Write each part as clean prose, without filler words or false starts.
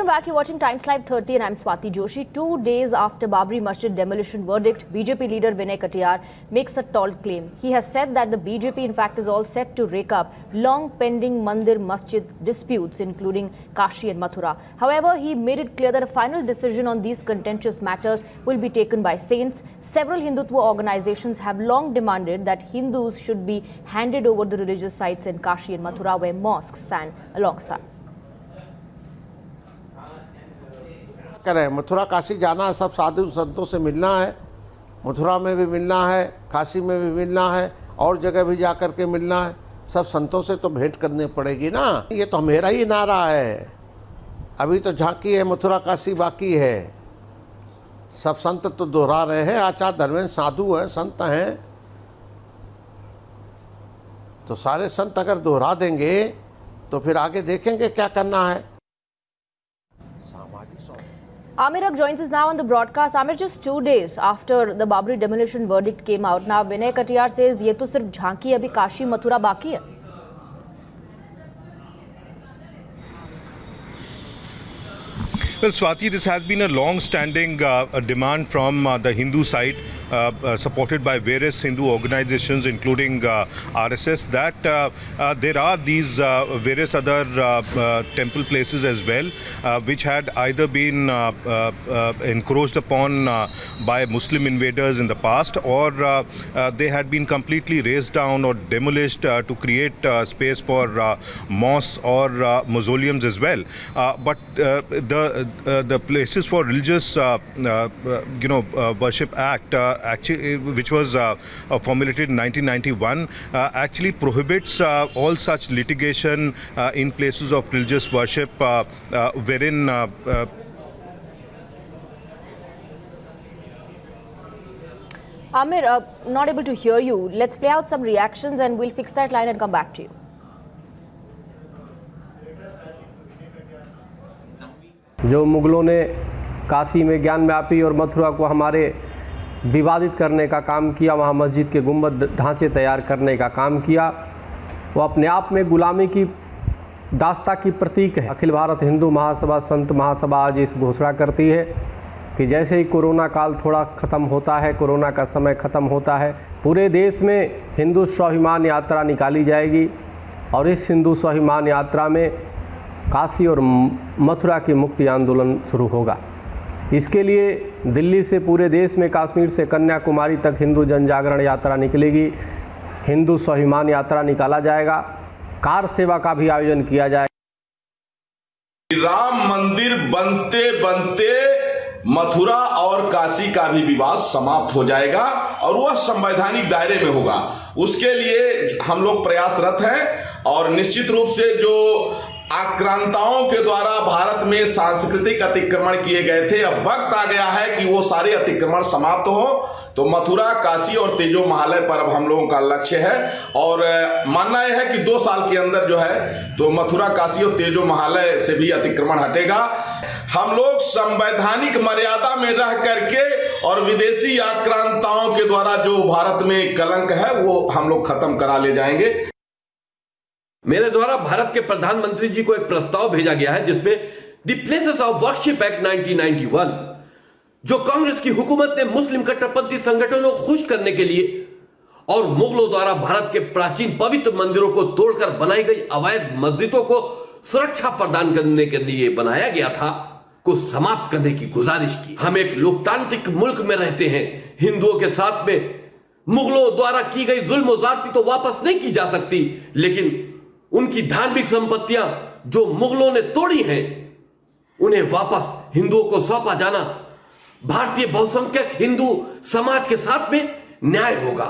Welcome back. You're watching Times Live 30 and I'm Swati Joshi. 2 days after Babri Masjid demolition verdict, BJP leader Vinay Katiyar makes a tall claim. He has said that the BJP in fact is all set to rake up long pending Mandir Masjid disputes including Kashi and Mathura. However, he made it clear that a final decision on these contentious matters will be taken by saints. Several Hindutva organizations have long demanded that Hindus should be handed over the religious sites in Kashi and Mathura where mosques stand alongside. करें मथुरा काशी जाना है, सब साधु संतों से मिलना है, मथुरा में भी मिलना है, काशी में भी मिलना है और जगह भी जा कर के मिलना है। सब संतों से तो भेंट करनी पड़ेगी ना। ये तो मेरा ही नारा है। अभी तो झांकी है, मथुरा काशी बाकी है। सब संत तो दोहरा रहे हैं, आचार्य धर्मेंद्र साधु हैं, संत हैं, तो सारे संत अगर दोहरा देंगे तो फिर आगे देखेंगे क्या करना है। Amir Haq joins us now on the broadcast. Amir, just 2 days after the Babri demolition verdict came out, now Vinay Katiyar says ये तो सिर्फ झांकी, अभी काशी मथुरा बाकी है. Well, Swati, this has been a long-standing demand from the Hindu side, supported by various Hindu organizations, including RSS, that there are these various other temple places as well, which had either been encroached upon by Muslim invaders in the past, or they had been completely razed down or demolished to create space for mosques or mausoleums as well. But the places for religious worship act actually, which was formulated in 1991, actually prohibits all such litigation in places of religious worship wherein Amir, not able to hear you. Let's play out some reactions and we'll fix that line and come back to you. जो मुगलों ने काशी में ज्ञानव्यापी और मथुरा को हमारे विवादित करने का काम किया, वहाँ मस्जिद के गुंबद ढांचे तैयार करने का काम किया, वो अपने आप में गुलामी की दास्ता की प्रतीक है। अखिल भारत हिंदू महासभा संत महासभा आज इस घोषणा करती है कि जैसे ही कोरोना काल थोड़ा ख़त्म होता है, कोरोना का समय ख़त्म होता है, पूरे देश में हिंदू स्वाभिमान यात्रा निकाली जाएगी और इस हिंदू स्वाभिमान यात्रा में काशी और मथुरा की मुक्ति आंदोलन शुरू होगा। इसके लिए दिल्ली से पूरे देश में, कश्मीर से कन्याकुमारी तक हिंदू जनजागरण यात्रा निकलेगी, हिंदू स्वाभिमान यात्रा निकाला जाएगा, कार सेवा का भी आयोजन किया जाएगा। राम मंदिर बनते बनते मथुरा और काशी का भी विवाद समाप्त हो जाएगा और वह संवैधानिक दायरे में होगा। उसके लिए हम लोग प्रयासरत हैं और निश्चित रूप से जो आक्रांताओं के द्वारा भारत में सांस्कृतिक अतिक्रमण किए गए थे, अब वक्त आ गया है कि वो सारे अतिक्रमण समाप्त हो। तो मथुरा, काशी और तेजो महालय पर अब हम लोगों का लक्ष्य है और मानना यह है कि 2 साल के अंदर जो है तो मथुरा, काशी और तेजो महालय से भी अतिक्रमण हटेगा। हम लोग संवैधानिक मर्यादा में रह करके और विदेशी आक्रांताओं के द्वारा जो भारत में कलंक है वो हम लोग खत्म करा ले जाएंगे। मेरे द्वारा भारत के प्रधानमंत्री जी को एक प्रस्ताव भेजा गया है जिसमें the places of worship act 1991, जो कांग्रेस की हुकूमत ने मुस्लिम कट्टरपंथी संगठनों को खुश करने के लिए और मुगलों द्वारा भारत के प्राचीन पवित्र मंदिरों को तोड़कर बनाई गई अवैध मस्जिदों को सुरक्षा प्रदान करने के लिए बनाया गया था, को समाप्त करने की गुजारिश की। हम एक लोकतांत्रिक मुल्क में रहते हैं। हिंदुओं के साथ में मुगलों द्वारा की गई जुल्म और ज्यादती तो वापस नहीं की जा सकती, लेकिन उनकी धार्मिक संपत्तियां जो मुगलों ने तोड़ी हैं उन्हें वापस हिंदुओं को सौंपा जाना भारतीय बहुसंख्यक हिंदू समाज के साथ में न्याय होगा।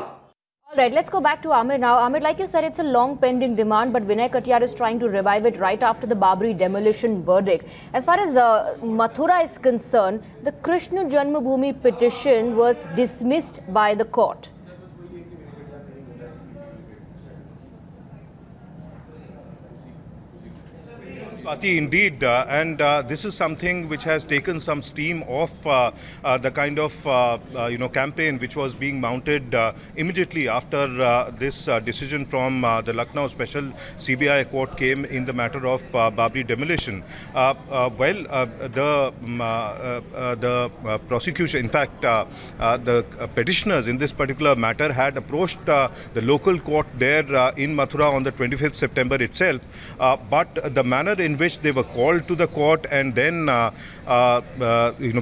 All right, let's go back to Amir now. Amir, like you said, it's a long pending demand, but Vinay Katiyar is trying to revive it right after the Babri demolition verdict. As far as Mathura is concerned, the Krishna Janmabhoomi petition was dismissed by the court. Swati, indeed, and this is something which has taken some steam off the kind of campaign which was being mounted immediately after this decision from the Lucknow Special CBI Court came in the matter of Babri demolition. The prosecution, in fact, the petitioners in this particular matter had approached the local court there in Mathura on the 25th September itself, but the manner in which they were called to the court and then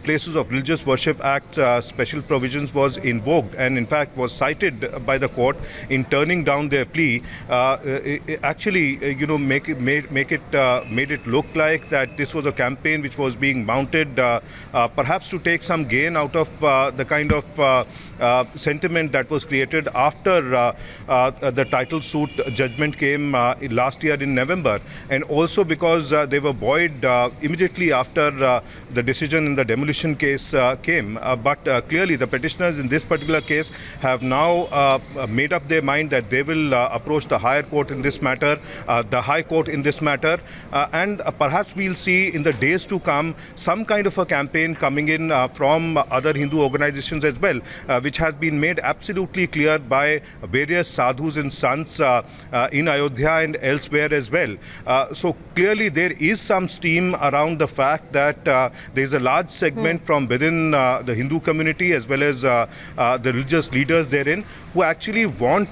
Places of Religious Worship Act special provisions was invoked and in fact was cited by the court in turning down their plea. Actually, made it look like that this was a campaign which was being mounted, perhaps to take some gain out of the kind of sentiment that was created after the title suit judgment came last year in November, and also because they were buoyed immediately after the decision in the demolition case came. But clearly the petitioners in this particular case have now made up their mind that they will approach the higher court in this matter, the high court in this matter, and perhaps we'll see in the days to come some kind of a campaign coming in from other Hindu organizations as well, which has been made absolutely clear by various sadhus and sants in Ayodhya and elsewhere as well. So clearly there is some steam around the fact that there is a large segment from within the Hindu community as well as the religious leaders therein who actually want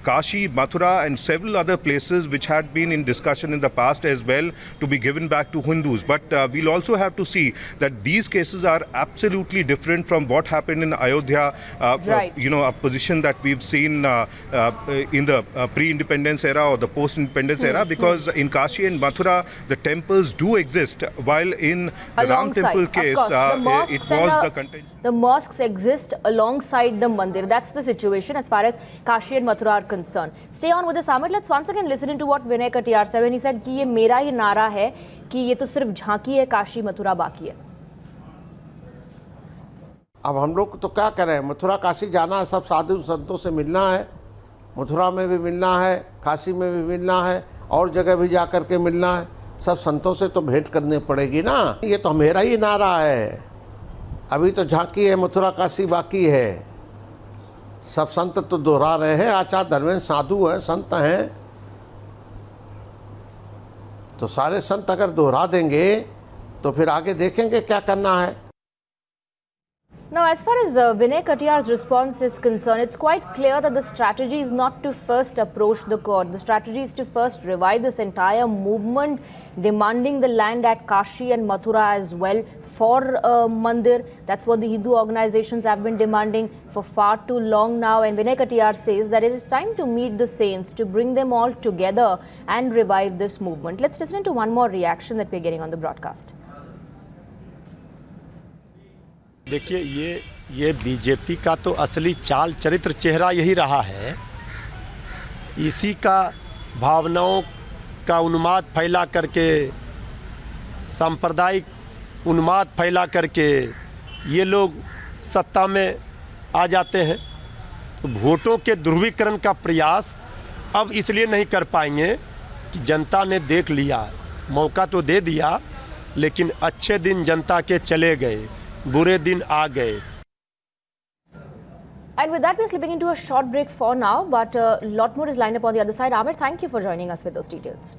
Kashi, Mathura and several other places which had been in discussion in the past as well to be given back to Hindus. But we'll also have to see that these cases are absolutely different from what happened in Ayodhya, right. A position that we've seen in the pre-independence era or the post-independence era, because in Kashi and Mathura the temples do exist, while in the Ram temple case it was the contention. The mosques exist alongside the mandir. That's the situation as far as Kashi and Mathura are concerned. Stay on with us, Amit. Let's once again listen into what Vinay Katiyar said when he said कि ये मेरा ही नारा है कि ये तो सिर्फ झांकी है, काशी मथुरा बाकी है. अब हम लोग तो क्या करें, मथुरा काशी जाना है, सब साधु संतों से मिलना है, मथुरा में भी मिलना है, काशी में भी मिलना है, और जगह भी जा कर के मिलना है, सब संतों से तो भेंट करनी पड़ेगी ना. ये तो मेरा ही नारा है. अभी तो झांकी है, मथुरा काशी बाकी है. सब संत तो दोहरा रहे हैं, आचार्य धर्मेंद्र साधु हैं, संत हैं, तो सारे संत अगर दोहरा देंगे तो फिर आगे देखेंगे क्या करना है. Now, as far as Vinay Katiyar's response is concerned, it's quite clear that the strategy is not to first approach the court. The strategy is to first revive this entire movement, demanding the land at Kashi and Mathura as well for Mandir. That's what the Hindu organizations have been demanding for far too long now. And Vinay Katiyar says that it is time to meet the saints, to bring them all together and revive this movement. Let's listen to one more reaction that we're getting on the broadcast. देखिए ये BJP का तो असली चाल चरित्र चेहरा यही रहा है. इसी का भावनाओं का उन्माद फैला करके, सांप्रदायिक उन्माद फैला करके ये लोग सत्ता में आ जाते हैं. तो वोटों के ध्रुवीकरण का प्रयास अब इसलिए नहीं कर पाएंगे कि जनता ने देख लिया, मौका तो दे दिया, लेकिन अच्छे दिन जनता के चले गए, बुरे दिन आ गए. And with that, we're slipping into a short break for now, but a lot more is lined up on the other side. Amir, thank you for joining us with those details.